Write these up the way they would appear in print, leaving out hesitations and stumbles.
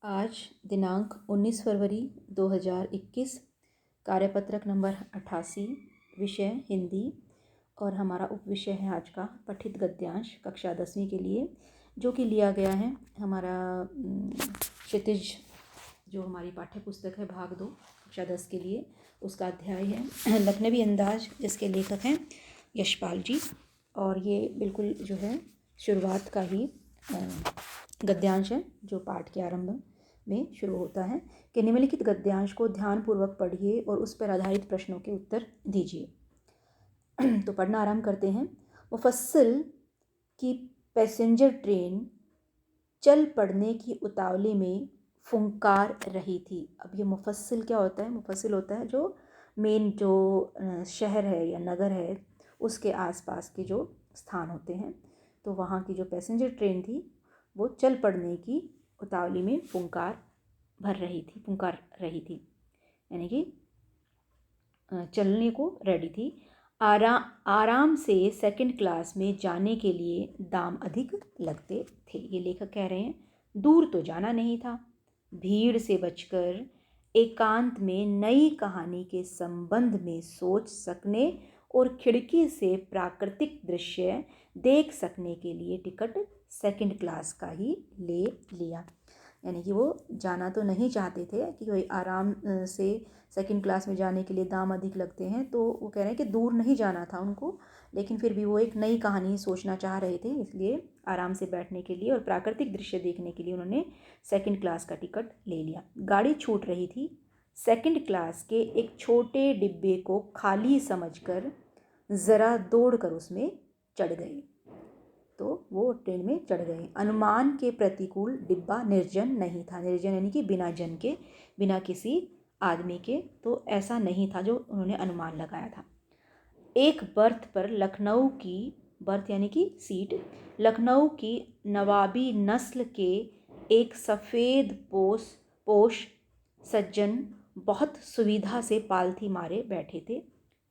आज दिनांक 19 फरवरी 2021, कार्यपत्रक नंबर 88, विषय हिंदी और हमारा उपविषय है आज का पठित गद्यांश कक्षा 10वीं के लिए, जो कि लिया गया है हमारा क्षितिज, जो हमारी पाठ्य पुस्तक है भाग 2 कक्षा 10 के लिए। उसका अध्याय है लखनवी अंदाज, जिसके लेखक हैं यशपाल जी। और ये बिल्कुल जो है शुरुआत का ही गद्यांश है जो पाठ के आरंभ में शुरू होता है कि निम्नलिखित गद्यांश को ध्यानपूर्वक पढ़िए और उस पर आधारित प्रश्नों के उत्तर दीजिए। तो पढ़ना आरंभ करते हैं। मुफस्सिल की पैसेंजर ट्रेन चल पड़ने की उतावली में फुंकार रही थी। अब ये मुफस्सिल क्या होता है? मुफस्सिल होता है जो मेन जो शहर है या नगर है उसके आसपास के जो स्थान होते हैं। तो वहाँ की जो पैसेंजर ट्रेन थी वो चल पड़ने की उतावली में फुंकार रही थी, यानी कि चलने को रेडी थी। आराम से सेकंड क्लास में जाने के लिए दाम अधिक लगते थे। ये लेखक कह रहे हैं दूर तो जाना नहीं था, भीड़ से बचकर एकांत में नई कहानी के संबंध में सोच सकने और खिड़की से प्राकृतिक दृश्य देख सकने के लिए टिकट सेकंड क्लास का ही ले लिया। यानी कि वो जाना तो नहीं चाहते थे कि भाई आराम से सेकंड क्लास में जाने के लिए दाम अधिक लगते हैं, तो वो कह रहे हैं कि दूर नहीं जाना था उनको, लेकिन फिर भी वो एक नई कहानी सोचना चाह रहे थे, इसलिए आराम से बैठने के लिए और प्राकृतिक दृश्य देखने के लिए उन्होंने सेकंड क्लास का टिकट ले लिया। गाड़ी छूट रही थी। सेकंड क्लास के एक छोटे डिब्बे को खाली समझकर ज़रा दौड़कर उसमें चढ़ गए। तो वो ट्रेन में चढ़ गए। अनुमान के प्रतिकूल डिब्बा निर्जन नहीं था। निर्जन यानी कि बिना जन के, बिना किसी आदमी के, तो ऐसा नहीं था जो उन्होंने अनुमान लगाया था। एक बर्थ पर लखनऊ की, बर्थ यानी कि सीट, लखनऊ की नवाबी नस्ल के एक सफ़ेद पोश सज्जन बहुत सुविधा से पालथी मारे बैठे थे।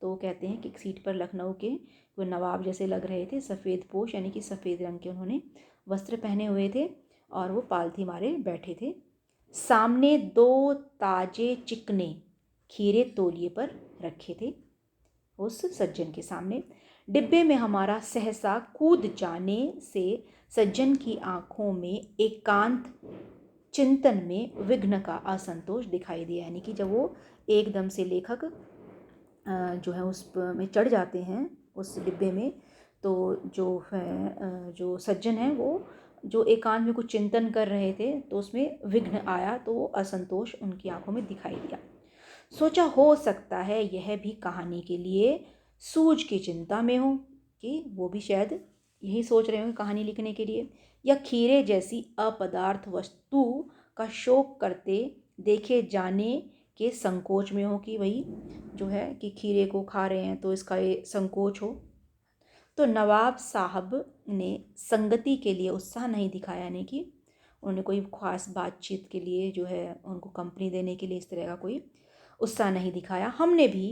तो कहते हैं कि सीट पर लखनऊ के वो नवाब जैसे लग रहे थे, सफ़ेद पोश यानी कि सफ़ेद रंग के उन्होंने वस्त्र पहने हुए थे और वो पालथी मारे बैठे थे। सामने 2 ताजे चिकने खीरे तौलिए पर रखे थे उस सज्जन के सामने। डिब्बे में हमारा सहसा कूद जाने से सज्जन की आंखों में एकांत चिंतन में विघ्न का असंतोष दिखाई दिया। यानी कि जब वो एकदम से लेखक जो है उस में चढ़ जाते हैं उस डिब्बे में, तो जो है जो सज्जन है वो जो एकांत में कुछ चिंतन कर रहे थे, तो उसमें विघ्न आया, तो वो असंतोष उनकी आंखों में दिखाई दिया। सोचा हो सकता है यह भी कहानी के लिए सूझ की चिंता में हो, कि वो भी शायद यही सोच रहे होंगे कहानी लिखने के लिए, या खीरे जैसी अपदार्थ वस्तु का शौक करते देखे जाने के संकोच में हो, कि वही जो है कि खीरे को खा रहे हैं तो इसका ये संकोच हो। तो नवाब साहब ने संगति के लिए उत्साह नहीं दिखाया, यानी कि उन्होंने कोई ख़ास बातचीत के लिए जो है उनको कंपनी देने के लिए इस तरह का कोई उत्साह नहीं दिखाया। हमने भी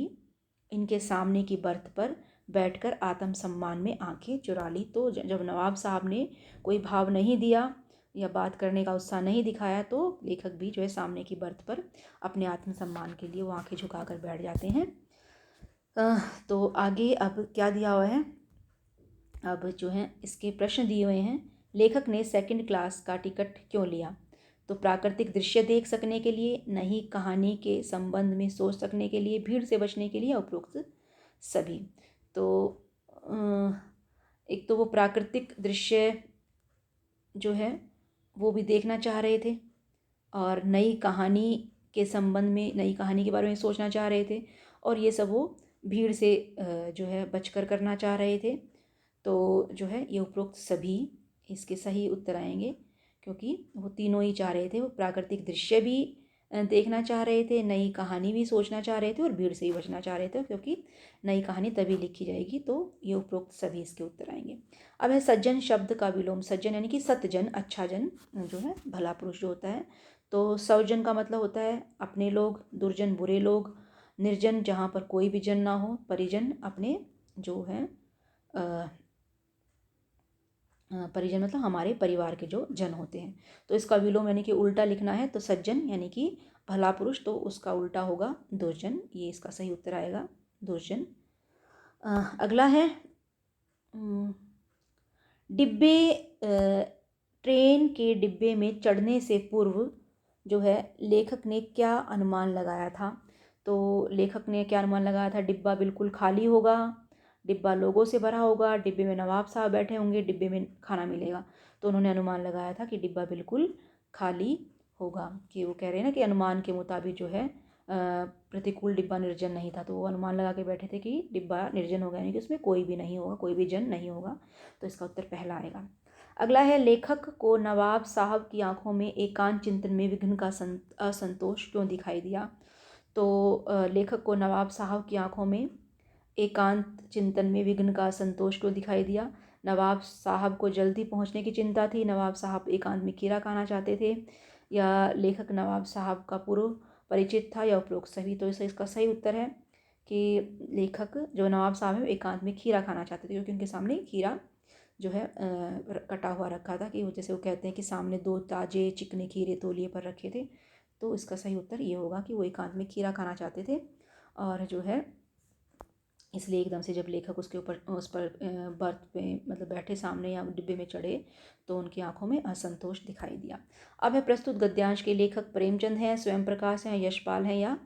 इनके सामने की बर्थ पर बैठकर आत्मसम्मान में आंखें चुरा ली। तो जब नवाब साहब ने कोई भाव नहीं दिया या बात करने का उत्साह नहीं दिखाया, तो लेखक भी जो है सामने की बर्थ पर अपने आत्मसम्मान के लिए वो आंखें झुकाकर बैठ जाते हैं। तो आगे अब क्या दिया हुआ है, अब जो है इसके प्रश्न दिए हुए हैं। लेखक ने सेकंड क्लास का टिकट क्यों लिया? तो प्राकृतिक दृश्य देख सकने के लिए, नई कहानी के संबंध में सोच सकने के लिए, भीड़ से बचने के लिए, उपरोक्त सभी। तो एक तो वो प्राकृतिक दृश्य जो है वो भी देखना चाह रहे थे, और नई कहानी के संबंध में, नई कहानी के बारे में सोचना चाह रहे थे, और ये सब वो भीड़ से जो है बचकर करना चाह रहे थे। तो जो है ये उपरोक्त सभी इसके सही उत्तर आएंगे, क्योंकि वो तीनों ही चाह रहे थे। वो प्राकृतिक दृश्य भी देखना चाह रहे थे, नई कहानी भी सोचना चाह रहे थे, और भीड़ से ही बचना चाह रहे थे, क्योंकि नई कहानी तभी लिखी जाएगी। तो ये उपरोक्त सभी इसके उत्तर आएंगे। अब है सज्जन शब्द का विलोम। सज्जन यानी कि सतजन, अच्छा जन जो है, भला पुरुष जो होता है। तो सवजन का मतलब होता है अपने लोग, दुर्जन बुरे लोग, निर्जन जहाँ पर कोई भी जन ना हो, परिजन अपने जो है परिजन मतलब हमारे परिवार के जो जन होते हैं। तो इसका विलोम यानी कि उल्टा लिखना है तो सज्जन यानी कि भला पुरुष, तो उसका उल्टा होगा दुर्जन। ये इसका सही उत्तर आएगा दुर्जन। अगला है डिब्बे, ट्रेन के डिब्बे में चढ़ने से पूर्व जो है लेखक ने क्या अनुमान लगाया था। तो लेखक ने क्या अनुमान लगाया था, डिब्बा बिल्कुल खाली होगा, डिब्बा लोगों से भरा होगा, डिब्बे में नवाब साहब बैठे होंगे, डिब्बे में खाना मिलेगा। तो उन्होंने अनुमान लगाया था कि डिब्बा बिल्कुल खाली होगा, कि वो कह रहे हैं ना कि अनुमान के मुताबिक जो है प्रतिकूल डिब्बा निर्जन नहीं था। तो वो अनुमान लगा के बैठे थे कि डिब्बा निर्जन होगा, यानी कि उसमें कोई भी नहीं होगा, कोई भी जन नहीं होगा। तो इसका उत्तर पहला आएगा। अगला है लेखक को नवाब साहब की आंखों में एकांत चिंतन में विघ्न का असंतोष क्यों दिखाई दिया। तो लेखक को नवाब साहब की आंखों में एकांत चिंतन में विघ्न का असंतोष क्यों दिखाई दिया। नवाब साहब को जल्दी पहुंचने की चिंता थी, नवाब साहब एकांत में खीरा खाना चाहते थे, या लेखक नवाब साहब का पूर्व परिचित था, या उपरोक्त सभी। तो इसका सही उत्तर है कि लेखक जो नवाब साहब है एकांत में खीरा खाना चाहते थे, क्योंकि उनके सामने खीरा जो है कटा हुआ रखा था, कि वो जैसे वो कहते हैं कि सामने 2 ताजे चिकने खीरे तौलिए पर रखे थे। तो इसका सही उत्तर ये होगा कि वो एकांत में खीरा खाना चाहते थे, और जो है इसलिए एकदम से जब लेखक उसके ऊपर उस पर बर्थ पे मतलब बैठे सामने या डिब्बे में चढ़े तो उनकी आंखों में असंतोष दिखाई दिया। अब है प्रस्तुत गद्यांश के लेखक प्रेमचंद हैं, स्वयं प्रकाश हैं, यशपाल हैं, या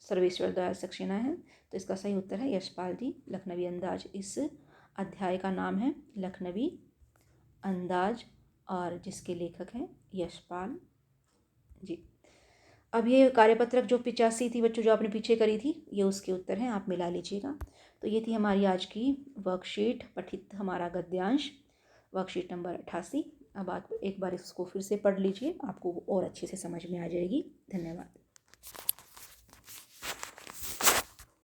सर्वेश्वर दयाल सक्सेना है। तो इसका सही उत्तर है यशपाल जी। लखनवी अंदाज इस अध्याय का नाम है, लखनवी अंदाज, और जिसके लेखक हैं यशपाल जी। अब ये कार्यपत्रक जो 85 थी बच्चों, जो आपने पीछे करी थी, ये उसके उत्तर हैं, आप मिला लीजिएगा। तो ये थी हमारी आज की वर्कशीट, पठित हमारा गद्यांश, वर्कशीट नंबर 88। अब आप एक बार इसको फिर से पढ़ लीजिए, आपको और अच्छे से समझ में आ जाएगी। धन्यवाद।